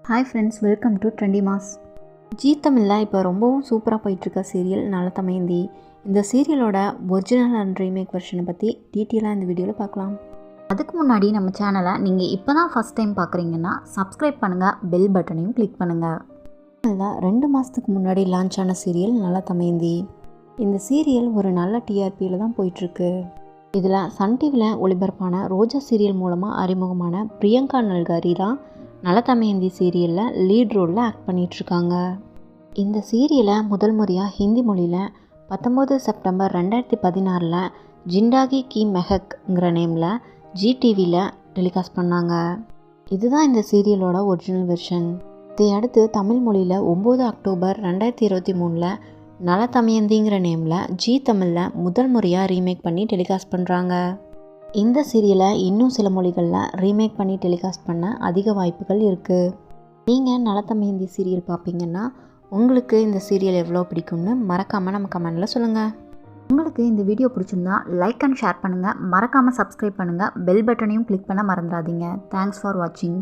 Hi friends, welcome to trendy mass. Zee தமிழில் இப்போ ரொம்பவும் சூப்பராக போயிட்டுருக்க சீரியல் நலதமயந்தி. இந்த சீரியலோட ஒரிஜினல் அண்ட் ரீமேக் வெர்ஷனை பற்றி டீட்டெயிலாக இந்த வீடியோவில் பார்க்கலாம். அதுக்கு முன்னாடி நம்ம சேனலை நீங்கள் இப்போ தான் ஃபஸ்ட் டைம் பார்க்குறீங்கன்னா சப்ஸ்கிரைப் பண்ணுங்கள், பெல் பட்டனையும் கிளிக் பண்ணுங்கள். இதில் 2 மாதத்துக்கு முன்னாடி லான்ச் ஆன சீரியல் நலதமயந்தி. இந்த சீரியல் ஒரு நல்ல டிஆர்பியில் தான் போயிட்டுருக்கு. இதில் சன் டிவியில் ஒளிபரப்பான ரோஜா சீரியல் மூலமாக அறிமுகமான பிரியங்கா நல்காரி தான் நலதமயந்தி சீரியலில் லீட் ரோலில் ஆக்ட் பண்ணிகிட்ருக்காங்க. இந்த சீரியலை முதல் முறையாக ஹிந்தி மொழியில் 19 செப்டம்பர் 2016 ஜிண்டாகி கி மெஹக்ங்கிற நேமில் ஜி டிவியில் டெலிகாஸ்ட் பண்ணாங்க. இதுதான் இந்த சீரியலோட ஒரிஜினல் வெர்ஷன். இதை அடுத்து தமிழ் மொழியில் 9 அக்டோபர் 2023 நலதமயந்திங்கிற நேமில் ஜி தமிழில் முதல் முறையாக ரீமேக் பண்ணி டெலிகாஸ்ட் பண்ணுறாங்க. இந்த சீரியலை இன்னும் சில மொழிகளில் ரீமேக் பண்ணி டெலிகாஸ்ட் பண்ண அதிக வாய்ப்புகள் இருக்குது. நீங்கள் நலதமயந்தி சீரியல் பார்ப்பீங்கன்னா உங்களுக்கு இந்த சீரியல் எவ்வளோ பிடிக்கும்னு மறக்காமல் நம்ம கமெண்டில் சொல்லுங்கள். உங்களுக்கு இந்த வீடியோ பிடிச்சிருந்தா லைக் அண்ட் ஷேர் பண்ணுங்கள், மறக்காமல் சப்ஸ்கிரைப் பண்ணுங்கள், பெல் பட்டனையும் கிளிக் பண்ண மறந்துடாதீங்க. தேங்க்ஸ் ஃபார் வாட்சிங்.